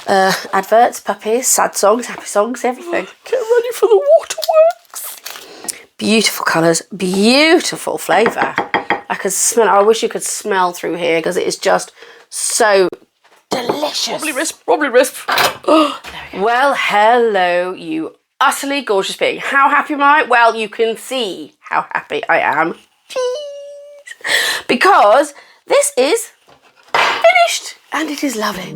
adverts, puppies, sad songs, happy songs, everything. Get ready for the waterworks. Beautiful colours, beautiful flavour. I can smell it. I wish you could smell through here because it is just so delicious. Wobbly wrist. Well, hello, you utterly gorgeous being. How happy am I? Well, you can see how happy I am. Jeez. Because this is finished and it is lovely.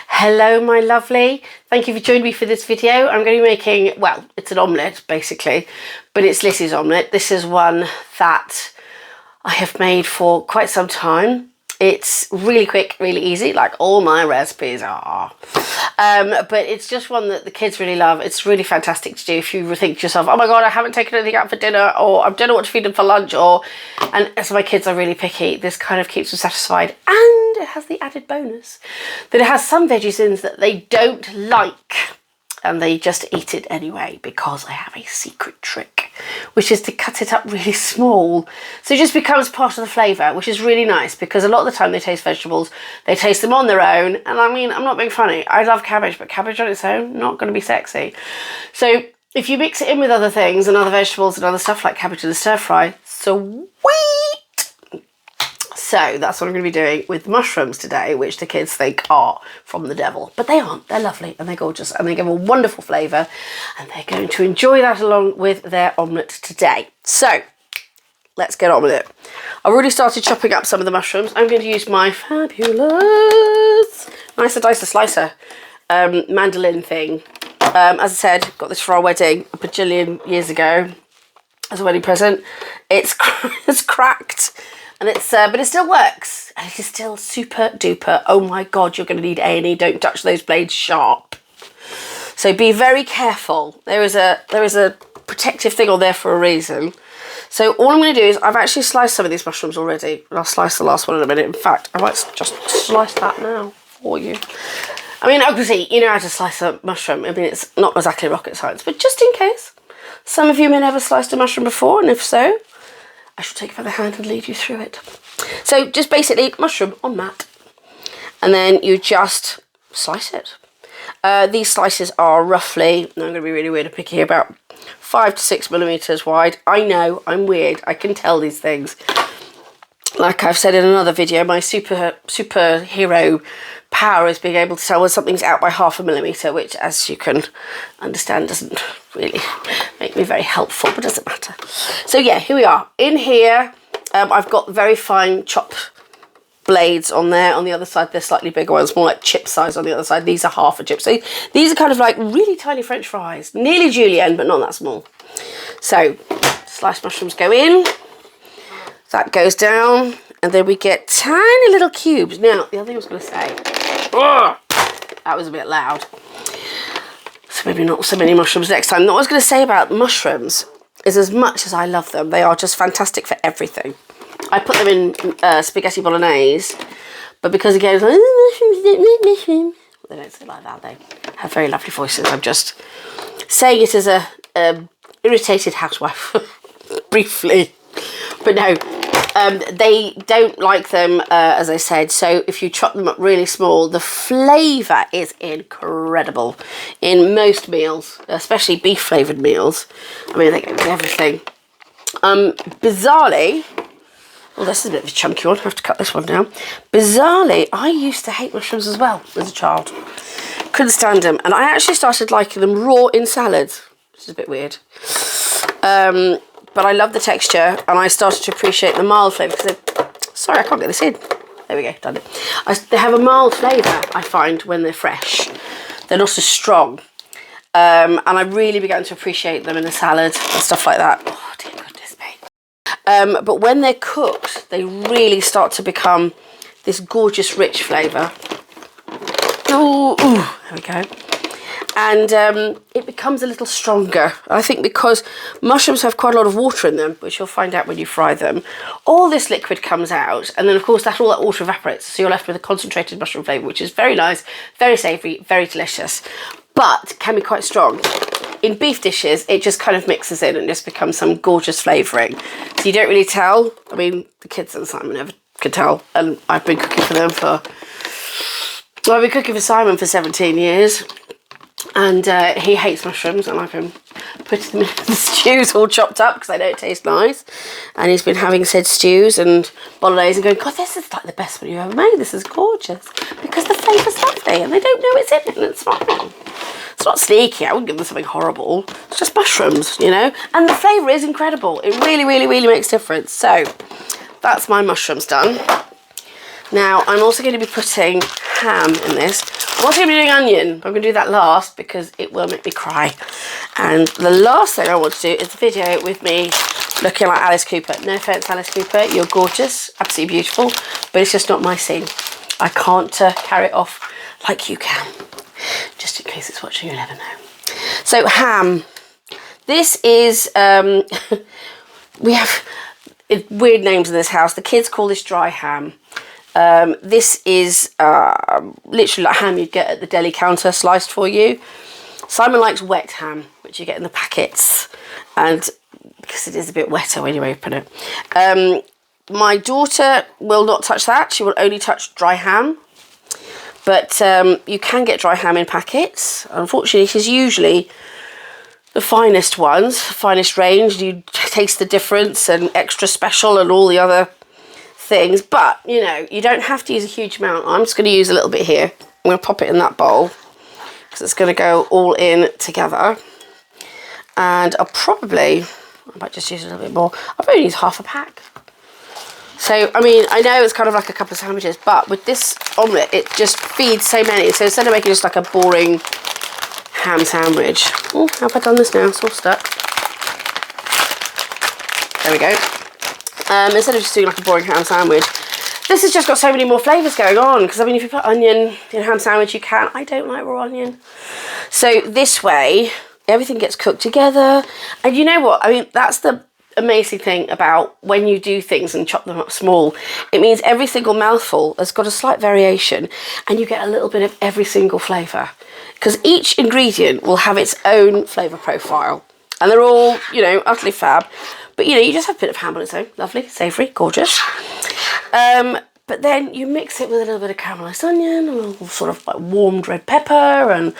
Hello, my lovely. Thank you for joining me for this video. I'm going to be making, well, it's an omelette basically, but it's Lizzie's omelette. This is one that I have made for quite some time. It's really quick, really easy, like all my recipes are. But it's just one that the kids really love. It's really fantastic to do if you think to yourself, oh my God, I haven't taken anything out for dinner, or I don't know what to feed them for lunch, and as my kids are really picky, this kind of keeps them satisfied. And it has the added bonus that it has some veggies in that they don't like, and they just eat it anyway because I have a secret trick, which is to cut it up really small. So it just becomes part of the flavour, which is really nice because a lot of the time they taste vegetables, they taste them on their own. And I mean, I'm not being funny. I love cabbage, but cabbage on its own, not going to be sexy. So if you mix it in with other things and other vegetables and other stuff like cabbage in the stir fry, sweet. So that's what I'm going to be doing with mushrooms today, which the kids think are from the devil. But they aren't. They're lovely and they're gorgeous and they give a wonderful flavour. And they're going to enjoy that along with their omelette today. So let's get on with it. I've already started chopping up some of the mushrooms. I'm going to use my fabulous Nicer Dicer Slicer mandolin thing. As I said, got this for our wedding a bajillion years ago as a wedding present. It's cracked. And but it still works, and it is still super duper. Oh my God, you're going to need A&E. Don't touch those blades sharp. So be very careful. There is a protective thing on there for a reason. So all I'm going to do is I've actually sliced some of these mushrooms already, and I'll slice the last one in a minute. In fact, I might just slice that now for you. I mean, obviously, you know how to slice a mushroom. I mean, it's not exactly rocket science, but just in case, some of you may never sliced a mushroom before, and if so, I shall take it by the hand and lead you through it. So just basically mushroom on mat, and then you just slice it. These slices are roughly, I'm going to be really weird and picky, about 5 to 6 millimeters wide. I know, I'm weird. I can tell these things. Like I've said in another video, my superhero power is being able to tell when something's out by 0.5 millimeter, which, as you can understand, doesn't really make me very helpful, but doesn't matter. So yeah, here we are. In here, I've got very fine chopped blades on there. On the other side, they're slightly bigger ones, more like chip size on the other side. These are half a chip. So these are kind of like really tiny French fries, nearly julienne, but not that small. So sliced mushrooms go in. That goes down, and then we get tiny little cubes. Now, the other thing I was going to say, that was a bit loud. So maybe not so many mushrooms next time. What I was going to say about mushrooms is, as much as I love them, they are just fantastic for everything. I put them in spaghetti bolognese, but because again, they don't say like that. They have very lovely voices. I'm just saying it as a irritated housewife, briefly. But no, they don't like them, as I said. So if you chop them up really small, the flavour is incredible in most meals, especially beef flavoured meals. I mean, they go with everything. Bizarrely, well, this is a bit of a chunky one. I have to cut this one down. Bizarrely, I used to hate mushrooms as well as a child. Couldn't stand them. And I actually started liking them raw in salads, which is a bit weird. But I love the texture, and I started to appreciate the mild flavour. Sorry, I can't get this in. There we go, done it. They have a mild flavour, I find, when they're fresh. They're not as strong. And I really began to appreciate them in a salad and stuff like that. Oh, dear goodness me. But when they're cooked, they really start to become this gorgeous, rich flavour. Ooh, there we go. And it becomes a little stronger. I think because mushrooms have quite a lot of water in them, which you'll find out when you fry them, all this liquid comes out, and then of course all that water evaporates, so you're left with a concentrated mushroom flavour, which is very nice, very savoury, very delicious. but can be quite strong. In beef dishes, it just kind of mixes in and just becomes some gorgeous flavouring. So you don't really tell. I mean, the kids and Simon never could tell. And I've been cooking for them I've been cooking for Simon for 17 years. And he hates mushrooms, and I've been putting them in the stews all chopped up because I know it tastes nice. And he's been having said stews and bolognese and going, God, this is like the best one you ever made. This is gorgeous. Because the flavour's lovely and they don't know it's in it, and it's fine. It's not sneaky. I wouldn't give them something horrible. It's just mushrooms, you know. And the flavour is incredible. It really, really, really makes a difference. So that's my mushrooms done. Now I'm also going to be putting ham in this. I'm also going to be doing onion, but I'm going to do that last because it will make me cry. And the last thing I want to do is a video with me looking like Alice Cooper. No offence, Alice Cooper, you're gorgeous, absolutely beautiful, but it's just not my scene. I can't carry it off like you can. Just in case it's watching, you never know. So ham. This is, we have weird names in this house. The kids call this dry ham. This is literally like ham you'd get at the deli counter, sliced for you. Simon likes wet ham, which you get in the packets, and because it is a bit wetter when you open it. My daughter will not touch that. She will only touch dry ham. But you can get dry ham in packets. Unfortunately, it is usually the finest ones, finest range. You taste the difference, and extra special and all the other things. But, you know, you don't have to use a huge amount. I'm just going to use a little bit here. I'm going to pop it in that bowl because it's going to go all in together. And I might just use a little bit more. I'll probably use half a pack. So, I mean, I know it's kind of like a couple of sandwiches, but with this omelette, it just feeds so many. So instead of making just like a boring ham sandwich. Oh, how have I done this now? It's all stuck. There we go. Instead of just doing like a boring ham sandwich, this has just got so many more flavours going on. Because, I mean, if you put onion in a ham sandwich, you can. I don't like raw onion. So this way, everything gets cooked together. And you know what? I mean, that's the amazing thing about when you do things and chop them up small. It means every single mouthful has got a slight variation, and you get a little bit of every single flavour. Because each ingredient will have its own flavour profile. And they're all, you know, utterly fab. But, you know, you just have a bit of ham on its own. Lovely, savoury, gorgeous. But then you mix it with a little bit of caramelised onion, a little sort of like warmed red pepper, and,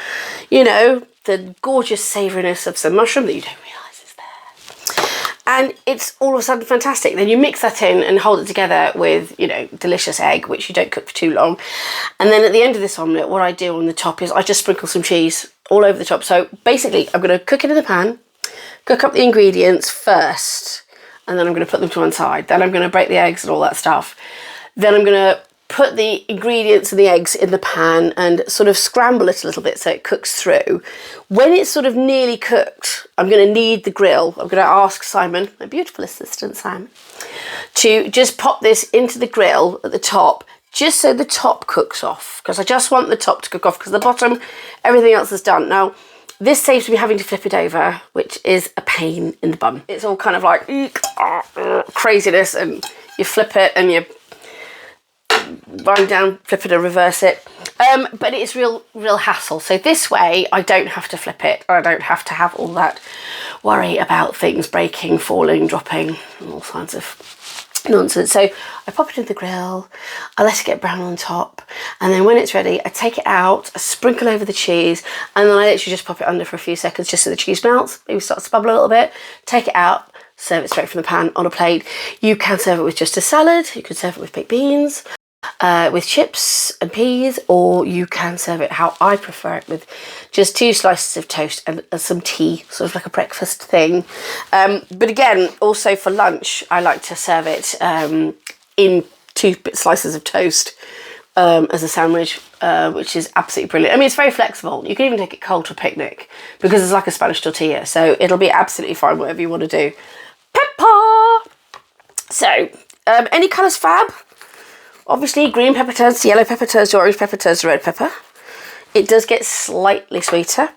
you know, the gorgeous savouriness of some mushroom that you don't realise is there. And it's all of a sudden fantastic. Then you mix that in and hold it together with, you know, delicious egg, which you don't cook for too long. And then at the end of this omelette, what I do on the top is I just sprinkle some cheese all over the top. So basically, I'm going to cook it in the pan, cook up the ingredients first, and then I'm going to put them to one side. Then I'm going to break the eggs and all that stuff. Then I'm going to put the ingredients and the eggs in the pan and sort of scramble it a little bit so it cooks through. When it's sort of nearly cooked, I'm going to knead the grill. I'm going to ask Simon, my beautiful assistant Simon, to just pop this into the grill at the top, just so the top cooks off, because I just want the top to cook off, because the bottom, everything else is done. Now, this saves me having to flip it over, which is a pain in the bum. It's all kind of like craziness, and you flip it and you wind down, flip it and reverse it. But it's real hassle. So this way, I don't have to flip it. I don't have to have all that worry about things breaking, falling, dropping, and all kinds of nonsense. So I pop it in the grill, I let it get brown on top, and then when it's ready, I take it out, I sprinkle over the cheese, and then I literally just pop it under for a few seconds just so the cheese melts, maybe starts to bubble a little bit, take it out, serve it straight from the pan on a plate. You can serve it with just a salad, you can serve it with baked beans, with chips and peas, or you can serve it how I prefer it, with just 2 slices of toast and some tea, sort of like a breakfast thing. But again, also for lunch, I like to serve it in 2 slices of toast as a sandwich, which is absolutely brilliant. I mean, it's very flexible. You can even take it cold to a picnic because it's like a Spanish tortilla, so it'll be absolutely fine, whatever you want to do. Pepper! So, any colours fab? Obviously, green pepper turns to yellow pepper turns to orange pepper turns to red pepper. It does get slightly sweeter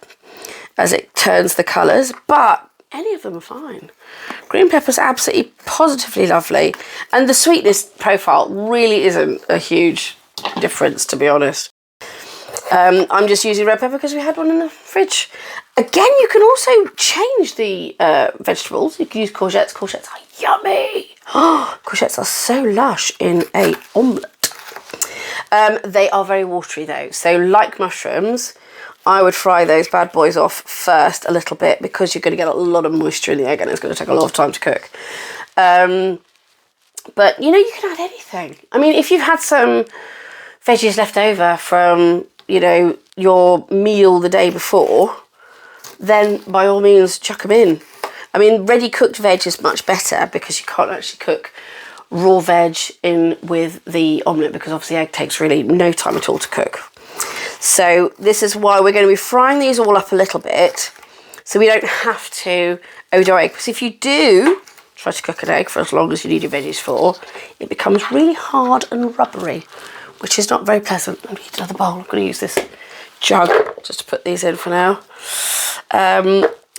as it turns the colours, but any of them are fine. Green pepper's absolutely positively lovely, and the sweetness profile really isn't a huge difference, to be honest. I'm just using red pepper because we had one in the fridge. Again, you can also change the vegetables. You can use courgettes. Courgettes are yummy. Courgettes are so lush in a omelette. They are very watery though. So like mushrooms, I would fry those bad boys off first a little bit because you're going to get a lot of moisture in the egg and it's going to take a lot of time to cook. But, you know, you can add anything. I mean, if you've had some veggies left over from, you know, your meal the day before, then by all means chuck them in. I mean, ready cooked veg is much better because you can't actually cook raw veg in with the omelette because obviously egg takes really no time at all to cook. So this is why we're going to be frying these all up a little bit so we don't have to overdo our egg. Because if you do try to cook an egg for as long as you need your veggies for, it becomes really hard and rubbery, which is not very pleasant. I'm going to use another bowl. I'm going to use this jug just to put these in for now.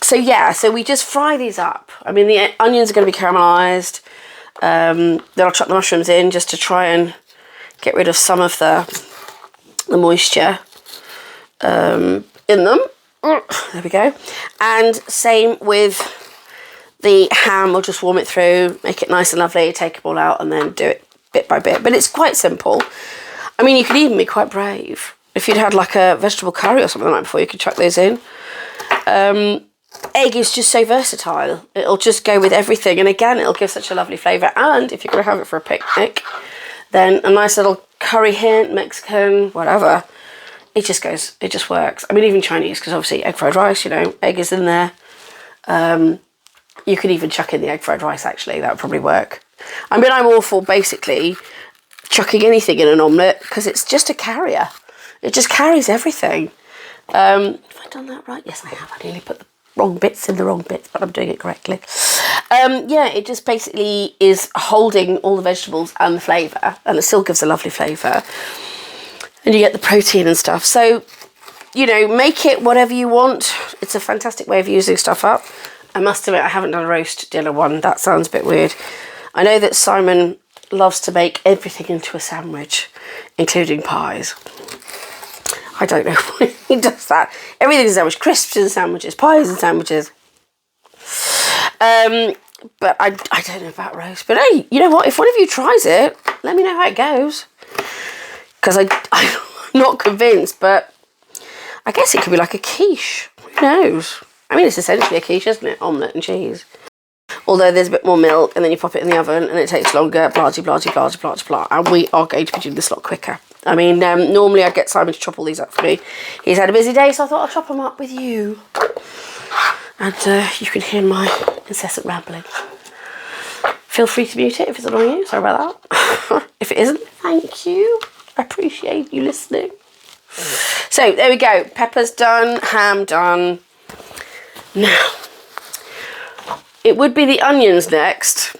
So yeah, so we just fry these up. I mean, the onions are going to be caramelised. Then I'll chuck the mushrooms in just to try and get rid of some of the moisture in them. There we go. And same with the ham. We'll just warm it through, make it nice and lovely, take them all out and then do it bit by bit. But it's quite simple. I mean, you could even be quite brave. If you'd had like a vegetable curry or something like that before, you could chuck those in. Egg is just so versatile. It'll just go with everything. And again, it'll give such a lovely flavour. And if you're going to have it for a picnic, then a nice little curry hint, Mexican, whatever. It just goes, it just works. I mean, even Chinese, because obviously egg fried rice, you know, egg is in there. You could even chuck in the egg fried rice, actually. That would probably work. I mean, I'm all for basically chucking anything in an omelette because it's just a carrier. It just carries everything. Have I done that right? Yes, I have. I nearly put the wrong bits in the wrong bits, but I'm doing it correctly. Yeah, it just basically is holding all the vegetables and the flavour, and it still gives a lovely flavour. And you get the protein and stuff. So, you know, make it whatever you want. It's a fantastic way of using stuff up. I must admit, I haven't done a roast dinner one. That sounds a bit weird. I know that Simon loves to make everything into a sandwich, including pies. I don't know why he does that. Everything's a sandwich. Crisps in sandwiches, pies in sandwiches. But I don't know about roast. But hey, you know what? If one of you tries it, let me know how it goes. Because I'm not convinced, but I guess it could be like a quiche. Who knows? I mean, it's essentially a quiche, isn't it? Omelette and cheese. Although there's a bit more milk, and then you pop it in the oven, and it takes longer, blah, blah, blah, blah, blah, blah. And we are going to be doing this a lot quicker. I mean, normally I'd get Simon to chop all these up for me. He's had a busy day, so I thought I'll chop them up with you. And you can hear my incessant rambling. Feel free to mute it if it's annoying you. Sorry about that. If it isn't, thank you. I appreciate you listening. So, there we go. Pepper's done. Ham done. Now, it would be the onions next.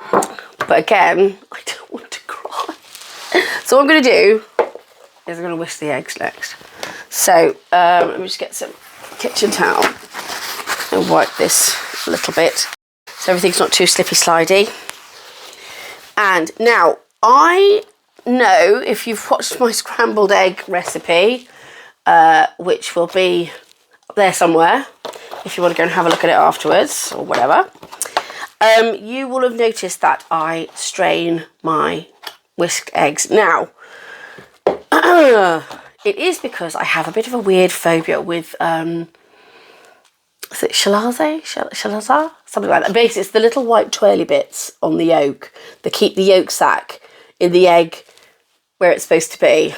But again, I don't want to cry. So what I'm going to do is I'm going to whisk the eggs next. So let me just get some kitchen towel and wipe this a little bit so everything's not too slippy slidey. And now I know if you've watched my scrambled egg recipe, which will be there somewhere if you want to go and have a look at it afterwards or whatever, you will have noticed that I strain my whisked eggs. Now, it is because I have a bit of a weird phobia with, is it Shalaza? Something like that. Basically, it's the little white twirly bits on the yolk that keep the yolk sac in the egg where it's supposed to be.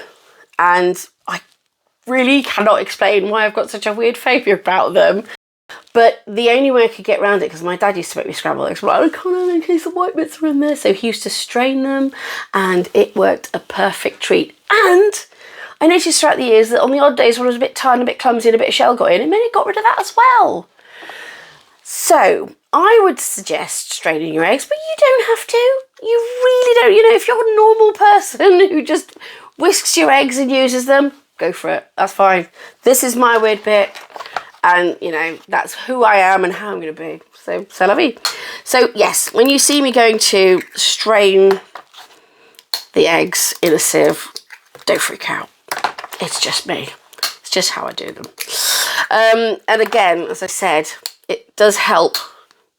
And I really cannot explain why I've got such a weird phobia about them. But the only way I could get around it, because my dad used to make me scramble eggs, but I can't have in case the white bits are in there. So he used to strain them, and it worked a perfect treat. And I noticed throughout the years that on the odd days when I was a bit tired and a bit clumsy and a bit of shell got in, it meant it got rid of that as well. So I would suggest straining your eggs, but you don't have to. You really don't. You know, if you're a normal person who just whisks your eggs and uses them, go for it. That's fine. This is my weird bit. And, you know, that's who I am and how I'm going to be. So, c'est la vie. So, yes, when you see me going to strain the eggs in a sieve, don't freak out. It's just me. It's just how I do them. And again, as I said, it does help.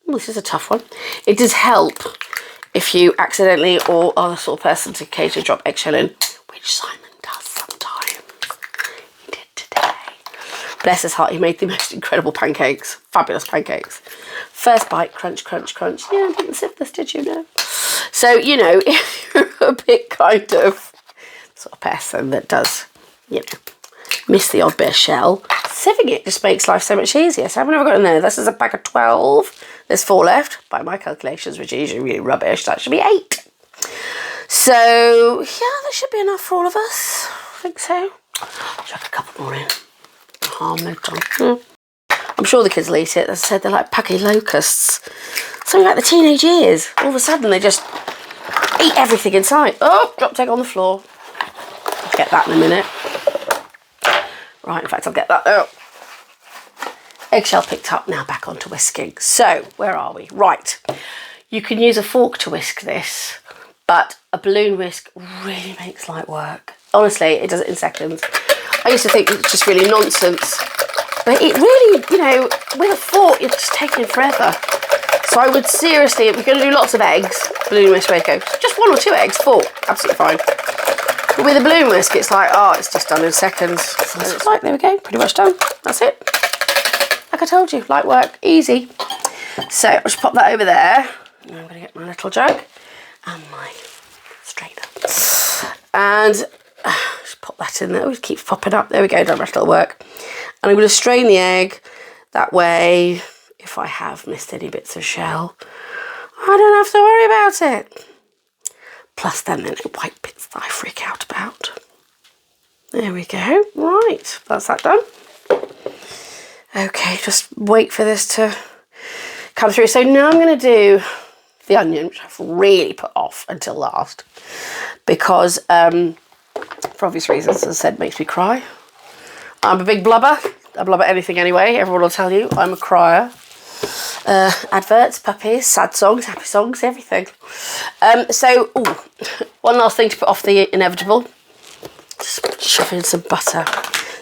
Oh, this is a tough one. It does help if you accidentally or are the sort of person to occasionally drop eggshell in, which Simon does sometimes. He did today. Bless his heart, he made the most incredible pancakes. Fabulous pancakes. First bite, crunch, crunch, crunch. Yeah, I didn't sieve this, did you know? So, you know, if you're a bit kind of sort of person that does, you know, miss the odd bit of shell, sieving it just makes life so much easier. So I've never got in there. This is a pack of 12. There's 4 left by my calculations, which are usually really rubbish. That should be 8. So yeah, that should be enough for all of us. I think so. Chuck a couple more in. I'm sure the kids will eat it. As I said, they're like packy locusts. Something like the teenage years. All of a sudden they just eat everything in sight. Oh, dropped egg on the floor. I'll get that in a minute. Right, in fact, I'll get that out. Eggshell picked up, now back onto whisking. So, where are we? Right, you can use a fork to whisk this, but a balloon whisk really makes light work. Honestly, it does it in seconds. I used to think it's just really nonsense, but it really, you know, with a fork, you're just taking forever. So I would seriously, if you're going to do lots of eggs, balloon whisk, way to go. Just 1 or 2 eggs, fork, absolutely fine. But with a balloon whisk, it's like, oh, it's just done in seconds. So it's like, there we go, pretty much done. That's it. Like I told you, light work, easy. So I'll just pop that over there. And I'm going to get my little jug and my strainer. And just pop that in there. It keeps popping up. There we go, done my little work. And I'm going to strain the egg. That way, if I have missed any bits of shell, I don't have to worry about it. Plus then there are no white bits that I freak out about. There we go. Right, that's that done. Okay, just wait for this to come through. So now I'm going to do the onion, which I've really put off until last. Because, for obvious reasons, as I said, makes me cry. I'm a big blubber. I blubber anything anyway. Everyone will tell you I'm a crier. Adverts, puppies, sad songs, happy songs, everything. So, one last thing to put off the inevitable. Just shove in some butter.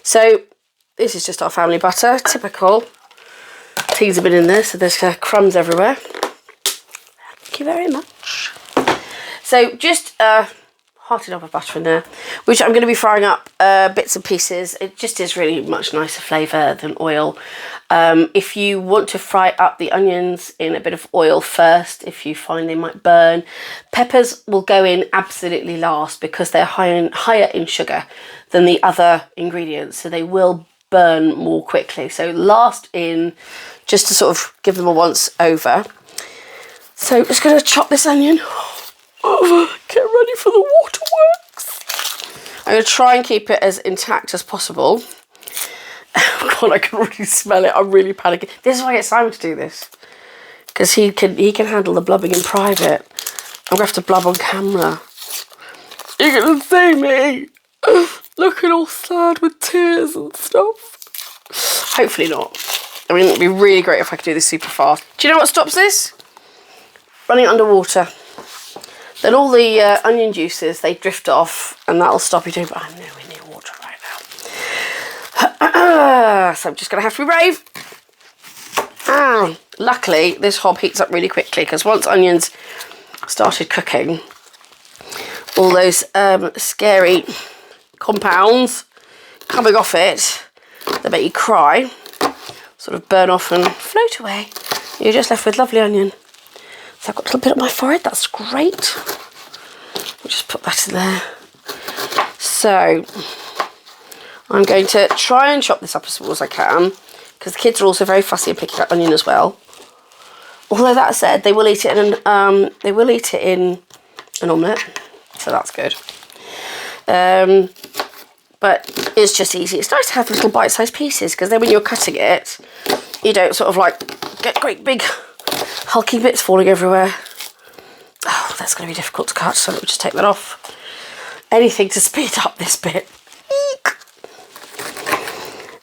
So, this is just our family butter, typical. Teas have been in there, so there's crumbs everywhere. Thank you very much. So, just hearty knob of butter in there, which I'm going to be frying up bits and pieces. It just is really much nicer flavour than oil. If you want to fry up the onions in a bit of oil first, if you find they might burn, peppers will go in absolutely last because they're higher in sugar than the other ingredients, so they will burn more quickly. So last in, just to sort of give them a once over. So I'm just going to chop this onion. Get ready for the waterworks. I'm going to try and keep it as intact as possible. Oh God, I can already smell it. I'm really panicking. This is why I get Simon to do this, because he can handle the blubbing in private. I'm going to have to blub on camera. You're going to see me looking all sad with tears and stuff. Hopefully not. I mean, it'd be really great if I could do this super fast. Do you know what stops this? Running underwater. Then all the onion juices, they drift off, and that'll stop you doing, but I'm nowhere near water right now. So I'm just going to have to be brave. Luckily, this hob heats up really quickly, because once onions started cooking, all those scary compounds coming off it that make you cry sort of burn off and float away. You're just left with lovely onion. So I've got a little bit on my forehead, that's great. I'll just put that in there. So I'm going to try and chop this up as small as I can, because the kids are also very fussy at picking up onion as well. Although that said, they will eat it in an omelette, so that's good. But it's just easy. It's nice to have little bite-sized pieces, because then when you're cutting it, you don't sort of like get great big hulking bits falling everywhere. Oh, that's going to be difficult to cut, so let me just take that off. Anything to speed up this bit.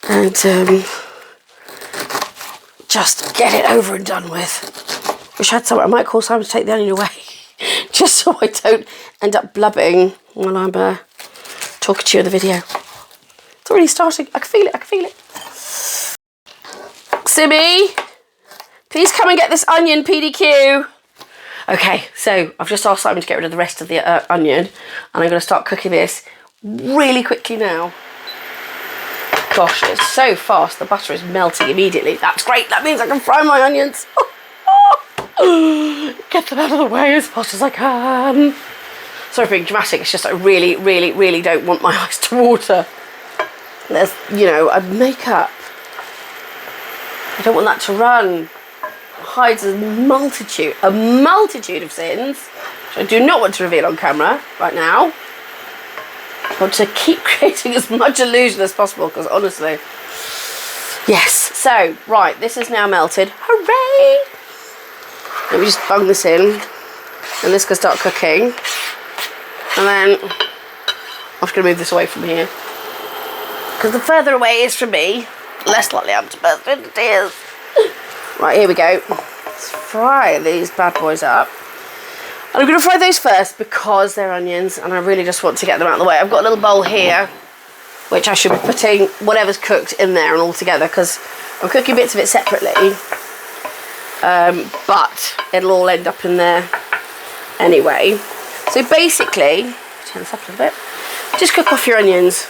And just get it over and done with. Wish I had somewhere. I might call Simon to take the onion away, just so I don't end up blubbing while I'm talking to you in the video. It's already starting. I can feel it, I can feel it. Simi, please come and get this onion, PDQ. Okay, so I've just asked Simon to get rid of the rest of the onion, and I'm going to start cooking this really quickly now. Gosh, it's so fast. The butter is melting immediately. That's great. That means I can fry my onions. Get them out of the way as fast as I can. Sorry for being dramatic. It's just I really, really, really don't want my eyes to water. There's, you know, a makeup. I don't want that to run. Hides a multitude of sins, which I do not want to reveal on camera right now. I want to keep creating as much illusion as possible, because honestly, yes. So, right, this is now melted. Hooray! Let me just bung this in, and this can start cooking. And then I'm just going to move this away from here, because the further away it is from me, less likely I'm to burst into tears. Right, here we go. Let's fry these bad boys up. And I'm going to fry those first because they're onions, and I really just want to get them out of the way. I've got a little bowl here, which I should be putting whatever's cooked in there and all together, because I'm cooking bits of it separately. But it'll all end up in there anyway. So basically, turn this up a little bit, just cook off your onions,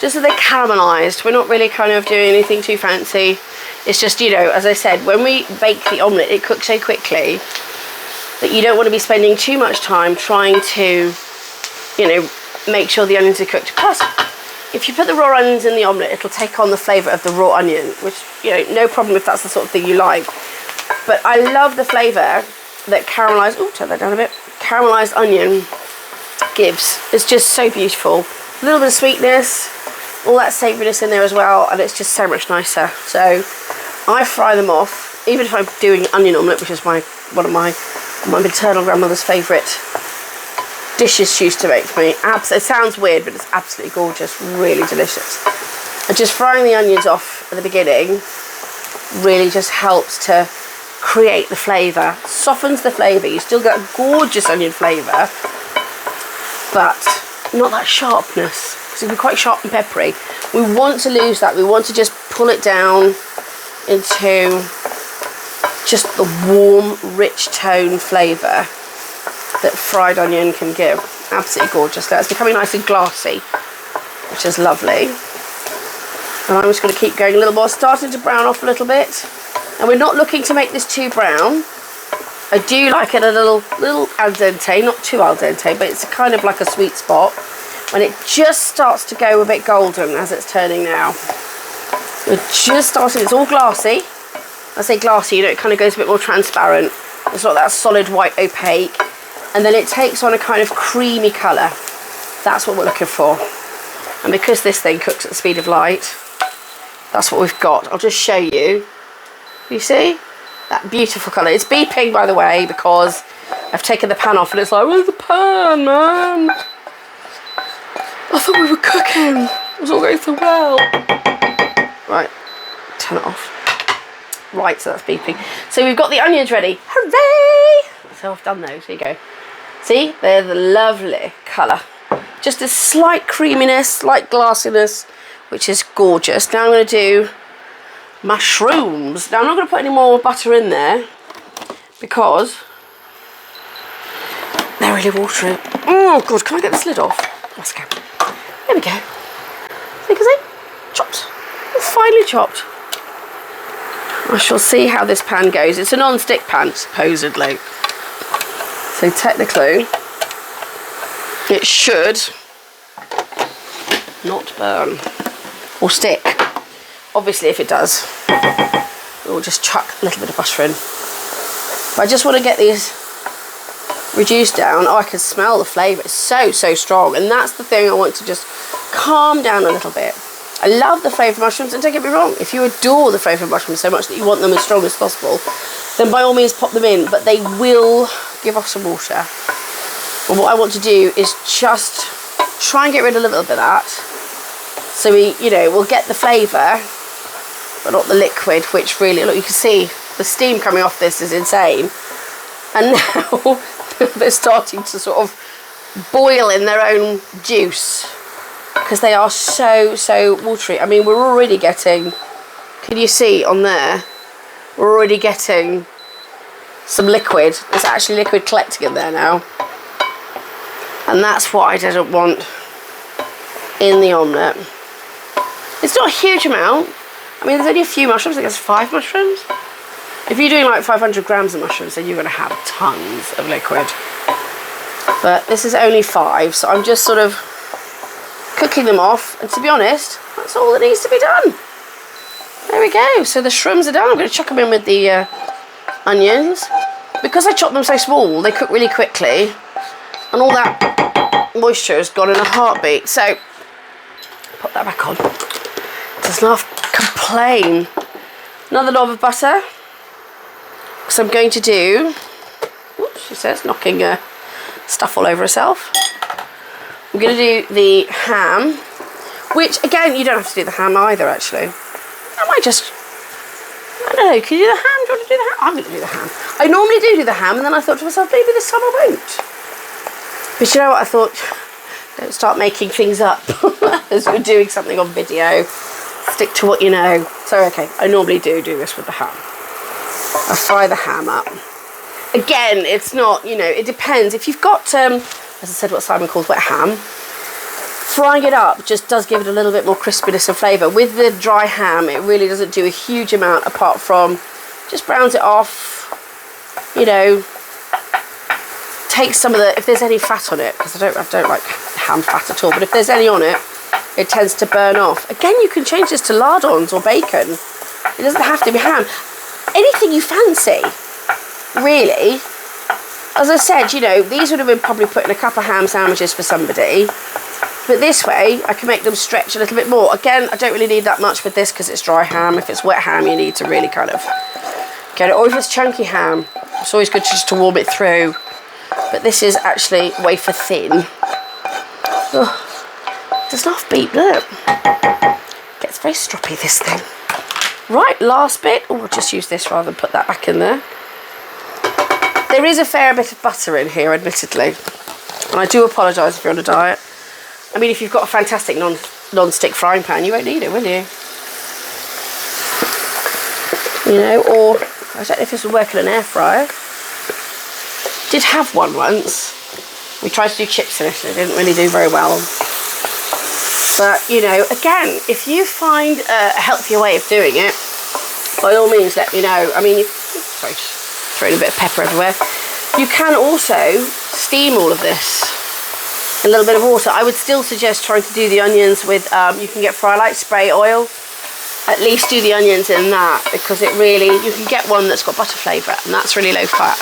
just so they're caramelised. We're not really kind of doing anything too fancy. It's just, you know, as I said, when we bake the omelette, it cooks so quickly that you don't want to be spending too much time trying to, you know, make sure the onions are cooked. Plus, if you put the raw onions in the omelette, it'll take on the flavour of the raw onion, which, you know, no problem if that's the sort of thing you like. But I love the flavour that caramelised, oh, turn that down a bit, caramelised onion gives. It's just so beautiful. A little bit of sweetness, all that savouriness in there as well, and it's just so much nicer. So I fry them off, even if I'm doing onion omelette, which is one of my maternal grandmother's favourite dishes she used to make for me. It sounds weird, but it's absolutely gorgeous, really delicious. And just frying the onions off at the beginning really just helps to create the flavour, softens the flavour. You still get a gorgeous onion flavour, but not that sharpness, because it can be quite sharp and peppery. We want to lose that. We want to just pull it down into just the warm, rich tone flavour that fried onion can give. Absolutely gorgeous. Now it's becoming nice and glassy, which is lovely. And I'm just going to keep going a little more, starting to brown off a little bit. And we're not looking to make this too brown. I do like it a little al dente, not too al dente, but it's kind of like a sweet spot when it just starts to go a bit golden, as it's turning now. We're just starting, it's all glassy. I say glassy, you know, it kind of goes a bit more transparent. It's not that solid white opaque. And then it takes on a kind of creamy colour. That's what we're looking for. And because this thing cooks at the speed of light, that's what we've got. I'll just show you. You see? That beautiful colour. It's beeping, by the way, because I've taken the pan off and it's like, where's the pan, man? I thought we were cooking. It was all going so well. Right, turn it off. Right, so that's beeping. So we've got the onions ready. Hooray! So I've done those. Here you go. See? They're the lovely colour. Just a slight creaminess, slight glassiness, which is gorgeous. Now I'm going to do mushrooms. Now I'm not going to put any more butter in there because they're really watery. Oh god, can I get this lid off? Let's go. There we go. See, chopped. It's finely chopped. I shall see how this pan goes. It's a non-stick pan, supposedly. So technically, it should not burn or stick. Obviously, if it does, we'll just chuck a little bit of butter in. But I just want to get these reduced down. Oh, I can smell the flavour. It's so, so strong. And that's the thing I want to just calm down a little bit. I love the flavour of mushrooms, and don't get me wrong, if you adore the flavour of mushrooms so much that you want them as strong as possible, then by all means pop them in, but they will give off some water. And what I want to do is just try and get rid of a little bit of that. So we'll get the flavour, but not the liquid, which really, look, you can see the steam coming off this is insane. And now they're starting to sort of boil in their own juice. because they are so watery. I mean, we're already getting, can you see on there, we're already getting some liquid. There's actually liquid collecting in there now, and that's what I didn't want in the omelette. It's not a huge amount. I mean, there's only a few mushrooms. I think there's 5 mushrooms. If you're doing like 500 grams of mushrooms, then you're going to have tons of liquid. But this is only 5, so I'm just sort of cooking them off. And to be honest, that's all that needs to be done. There we go. So the shrooms are done. I'm going to chuck them in with the onions. Because I chopped them so small, they cook really quickly. And all that moisture has gone in a heartbeat. So, put that back on. Does not complain. Another knob of butter. So I'm going to do, oops, she says, knocking stuff all over herself. I'm going to do the ham, which again, you don't have to do the ham either, actually. I might just, I don't know, can you do the ham? Do you want to do the ham? I'm going to do the ham. I normally do the ham, and then I thought to myself, maybe this time I won't. But you know what, I thought, don't start making things up as we're doing something on video. Stick to what you know. So, okay, I normally do this with the ham. I fry the ham up. Again, it's not, you know, it depends. If you've got, as I said, what Simon calls wet ham, frying it up just does give it a little bit more crispiness and flavour. With the dry ham, it really doesn't do a huge amount apart from just browns it off, you know, take some of the, if there's any fat on it, because I don't like ham fat at all, but if there's any on it, it tends to burn off. Again, you can change this to lardons or bacon. It doesn't have to be ham. Anything you fancy, really. As I said, you know, these would have been probably put in a couple of ham sandwiches for somebody. But this way, I can make them stretch a little bit more. Again, I don't really need that much with this because it's dry ham. If it's wet ham, you need to really kind of get it. Or if it's chunky ham, it's always good just to warm it through. But this is actually wafer thin. Oh, does not beep, look. Gets very stroppy, this thing. Right, last bit. Oh, I'll just use this rather than put that back in there. There is a fair bit of butter in here, admittedly. And I do apologise if you're on a diet. I mean, if you've got a fantastic non-stick frying pan, you won't need it, will you? You know, or I don't know if this will work in an air fryer. Did have one once. We tried to do chips in it and it didn't really do very well. But, you know, again, if you find a healthier way of doing it, by all means, let me know. I mean, sorry, just throwing a bit of pepper everywhere. You can also steam all of this in a little bit of water. I would still suggest trying to do the onions with, you can get Frylight spray oil. At least do the onions in that, because it really, you can get one that's got butter flavour, and that's really low fat.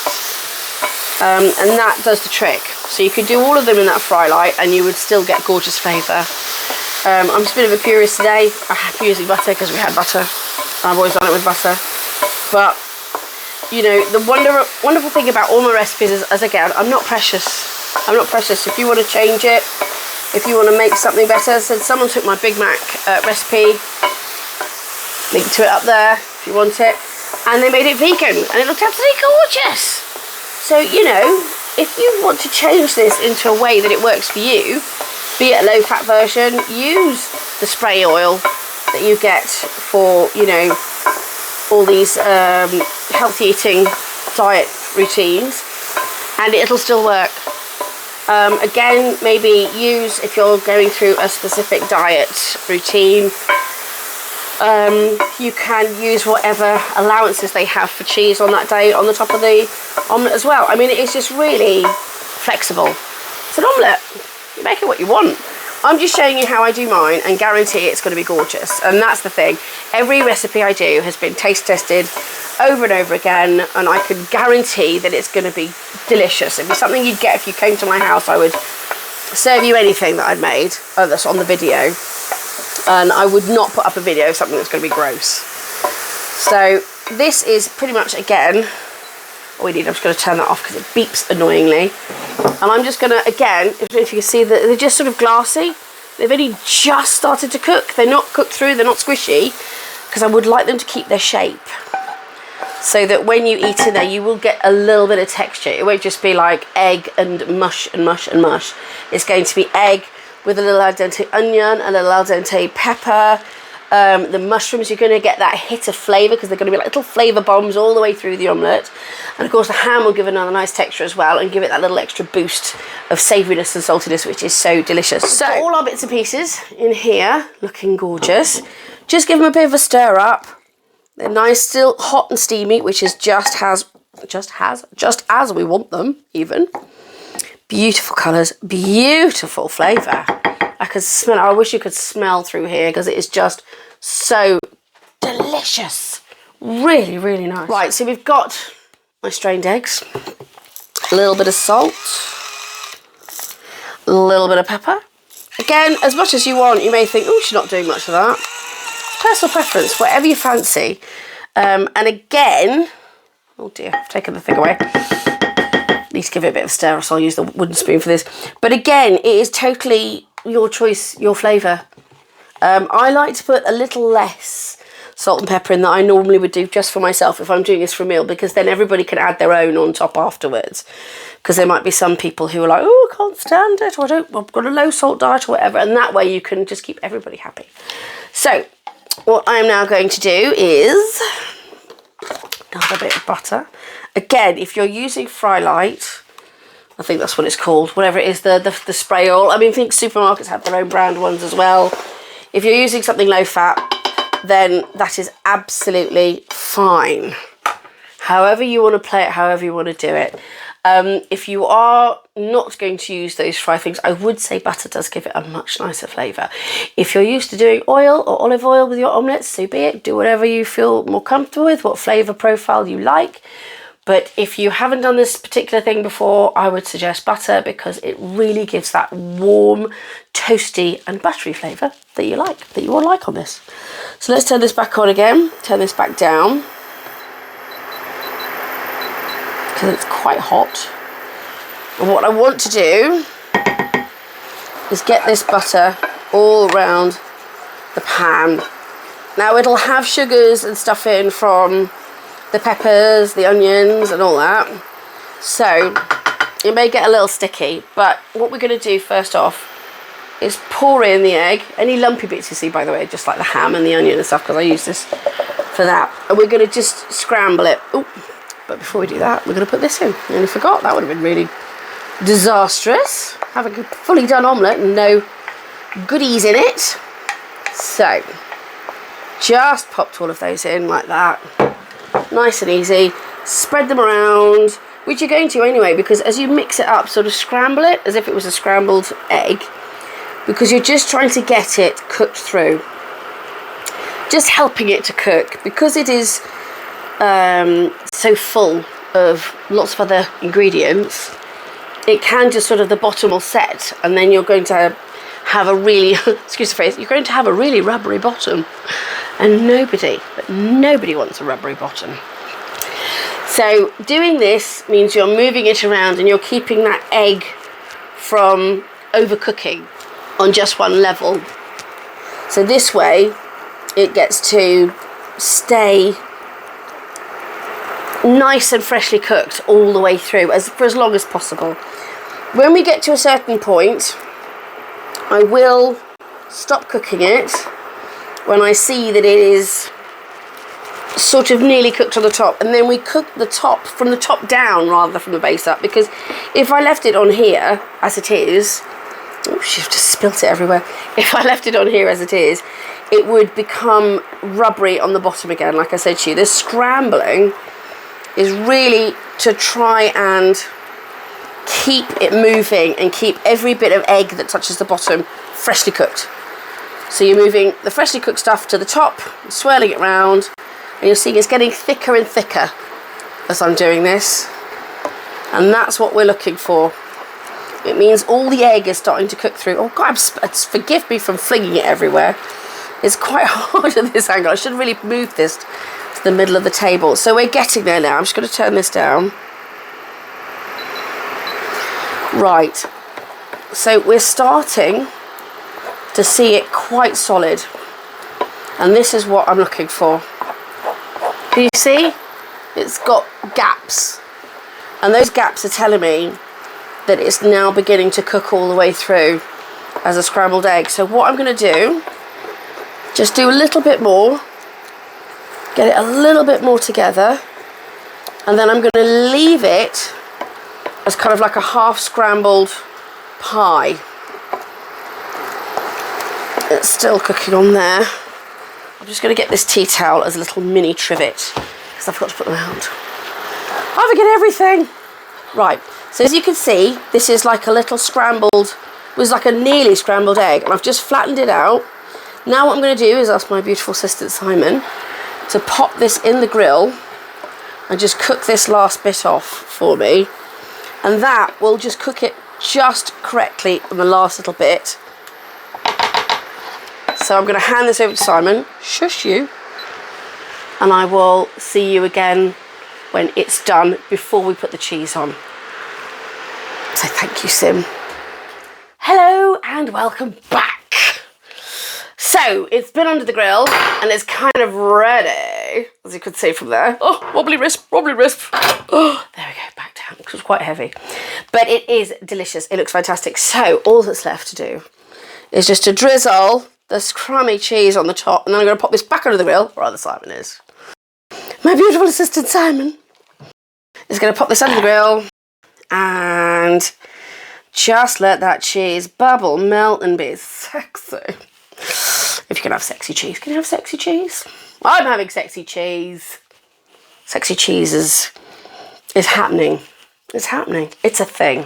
And that does the trick. So you could do all of them in that Frylight and you would still get gorgeous flavour. I'm just a bit of a purist today. I have to using butter because we had butter. I've always done it with butter. But, you know, the wonderful thing about all my recipes is, as again, I'm not precious. I'm not precious. If you want to change it, if you want to make something better, so someone took my Big Mac recipe, link to it up there if you want it, and they made it vegan and it looked absolutely gorgeous. So, you know, if you want to change this into a way that it works for you, be it a low-fat version, use the spray oil that you get for, you know, all these healthy eating diet routines, and it'll still work. Again, maybe use, if you're going through a specific diet routine, you can use whatever allowances they have for cheese on that day on the top of the omelette as well. I mean, it's just really flexible. It's an omelette. You make it what you want. I'm just showing you how I do mine and guarantee it's going to be gorgeous. And that's the thing. Every recipe I do has been taste tested over and over again, and I can guarantee that it's going to be delicious. It'd be something you'd get if you came to my house. I would serve you anything that I'd made that's on the video. And I would not put up a video of something that's going to be gross. So this is pretty much, again, all we need, I'm just going to turn that off because it beeps annoyingly. And I'm just going to, again, if you can see that they're just sort of glassy. They've only just started to cook. They're not cooked through, they're not squishy, because I would like them to keep their shape. So that when you eat in there, you will get a little bit of texture. It won't just be like egg and mush and mush and mush. It's going to be egg with a little al dente onion, a little al dente pepper. The mushrooms, you're going to get that hit of flavour because they're going to be like little flavour bombs all the way through the omelette. And of course the ham will give another nice texture as well and give it that little extra boost of savouriness and saltiness, which is so delicious. So all our bits and pieces in here, looking gorgeous. Just give them a bit of a stir up. They're nice, still hot and steamy, which is just as we want them, even. Beautiful colours, beautiful flavour. I can smell it. I wish you could smell through here because it is just so delicious. Really, really nice. Right, so we've got my strained eggs, a little bit of salt, a little bit of pepper. Again, as much as you want. You may think, oh, she's not doing much of that. Personal preference, whatever you fancy. And again, oh dear, I've taken the thing away. Need to give it a bit of a stir, so I'll use the wooden spoon for this. But again, it is totally your choice, your flavour. I like to put a little less salt and pepper in than I normally would do just for myself if I'm doing this for a meal, because then everybody can add their own on top afterwards. Because there might be some people who are like, oh, I can't stand it, or I've got a low salt diet or whatever, and that way you can just keep everybody happy. So what I'm now going to do is another bit of butter. Again, if you're using Fry Light, I think that's what it's called, whatever it is, the spray oil. I mean, I think supermarkets have their own brand ones as well. If you're using something low fat, then that is absolutely fine. However you want to play it, however you want to do it. If you are not going to use those fry things, I would say butter does give it a much nicer flavour. If you're used to doing oil or olive oil with your omelettes, so be it. Do whatever you feel more comfortable with, what flavour profile you like. But if you haven't done this particular thing before, I would suggest butter because it really gives that warm, toasty and buttery flavour that you like, that you all like on this. So let's turn this back on again, turn this back down, because it's quite hot. And what I want to do is get this butter all around the pan. Now it'll have sugars and stuff in from the peppers, the onions and all that, so it may get a little sticky, but what we're going to do first off is pour in the egg, any lumpy bits you see, by the way, just like the ham and the onion and stuff, because I use this for that, and we're going to just scramble it. Ooh, but before we do that, we're going to put this in. I nearly forgot, that would have been really disastrous, having a fully done omelette and no goodies in it. So just popped all of those in like that. Nice and easy. Spread them around, which you're going to anyway, because as you mix it up, sort of scramble it as if it was a scrambled egg, because you're just trying to get it cooked through. Just helping it to cook, because it is so full of lots of other ingredients, it can just sort of, the bottom will set, and then you're going to have a really, excuse the phrase, you're going to have a really rubbery bottom. And nobody wants a rubbery bottom. So doing this means you're moving it around and you're keeping that egg from overcooking on just one level. So this way it gets to stay nice and freshly cooked all the way through for as long as possible. When we get to a certain point, I will stop cooking it when I see that it is sort of nearly cooked on the top, and then we cook the top from the top down rather than from the base up, because if I left it on here as it is, oh, she's just spilt it everywhere. If I left it on here as it is, it would become rubbery on the bottom again. Like I said to you, this scrambling is really to try and keep it moving and keep every bit of egg that touches the bottom freshly cooked. So you're moving the freshly cooked stuff to the top, swirling it round, and you're seeing it's getting thicker and thicker as I'm doing this. And that's what we're looking for. It means all the egg is starting to cook through. Oh God, forgive me from flinging it everywhere. It's quite hard at this angle. I should really move this to the middle of the table. So we're getting there now. I'm just going to turn this down. Right. So we're starting to see it quite solid. And this is what I'm looking for. Can you see? It's got gaps. And those gaps are telling me that it's now beginning to cook all the way through. as a scrambled egg. So what I'm going to do, just do a little bit more, get it a little bit more together, and then I'm going to leave it as kind of like a half scrambled pie. It's still cooking on there. I'm just going to get this tea towel as a little mini trivet because I've got to put them out. I forget everything. Right, so as you can see, this is like a little scrambled, was like a nearly scrambled egg, and I've just flattened it out. Now what I'm going to do is ask my beautiful assistant Simon to pop this in the grill and just cook this last bit off for me, and that will just cook it just correctly on the last little bit. So I'm going to hand this over to Simon, shush you, and I will see you again when it's done before we put the cheese on. So thank you, Sim. Hello and welcome back. So it's been under the grill and it's kind of ready, as you could see from there. Oh, wobbly wrist, wobbly wrist. Oh, there we go, back down, because it's quite heavy. But it is delicious, it looks fantastic. So all that's left to do is just to drizzle this crummy cheese on the top, and then I'm going to pop this back under the grill, where other Simon is. My beautiful assistant Simon is going to pop this under the grill and just let that cheese bubble, melt, and be sexy. If you can have sexy cheese, can you have sexy cheese? I'm having sexy cheese. Sexy cheese is happening. It's happening. It's a thing.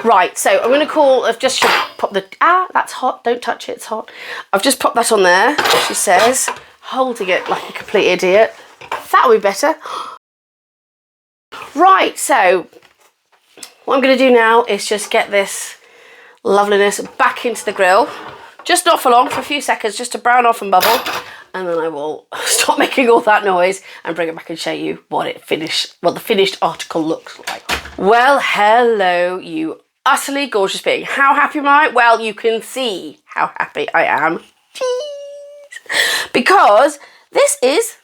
Right, so I'm going to call, I've just pop the, that's hot, don't touch it, it's hot. I've just popped that on there, she says, holding it like a complete idiot. That'll be better. Right, so what I'm going to do now is just get this loveliness back into the grill. Just not for long, for a few seconds, just to brown off and bubble. And then I will stop making all that noise and bring it back and show you what the finished article looks like. Well, hello, you utterly gorgeous being. How happy am I? Well, you can see how happy I am. Jeez. Because this is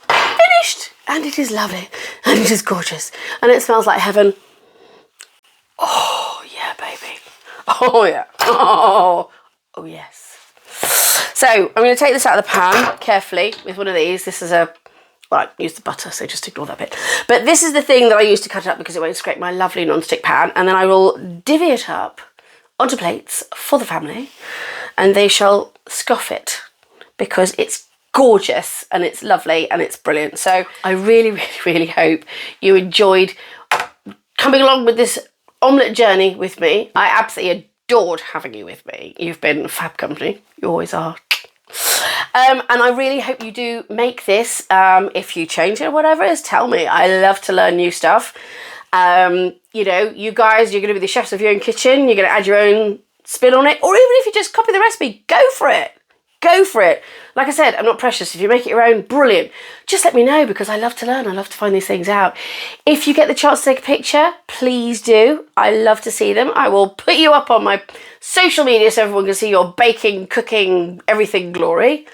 finished and it is lovely and it is gorgeous and it smells like heaven. Oh, yeah, baby. Oh, yeah. Oh, yes. So I'm going to take this out of the pan carefully with one of these. This is well, I used the butter, so just ignore that bit. But this is the thing that I use to cut it up because it won't scrape my lovely non-stick pan. And then I will divvy it up onto plates for the family and they shall scoff it because it's gorgeous and it's lovely and it's brilliant. So I really, really, really hope you enjoyed coming along with this omelette journey with me. I absolutely adored having you with me. You've been fab company. You always are. And I really hope you do make this. If you change it or whatever it is, tell me. I love to learn new stuff. You know, you guys, you're going to be the chefs of your own kitchen. You're going to add your own spin on it. Or even if you just copy the recipe, go for it. Go for it. Like I said, I'm not precious. If you make it your own, brilliant. Just let me know because I love to learn. I love to find these things out. If you get the chance to take a picture, please do. I love to see them. I will put you up on my social media so everyone can see your baking, cooking, everything glory.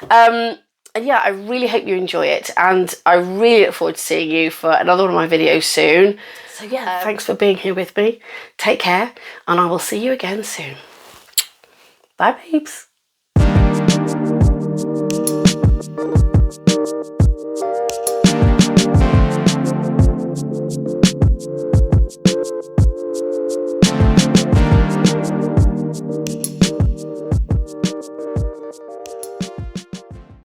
And yeah, I really hope you enjoy it. And I really look forward to seeing you for another one of my videos soon. So yeah, thanks for being here with me. Take care and I will see you again soon. Bye, babes.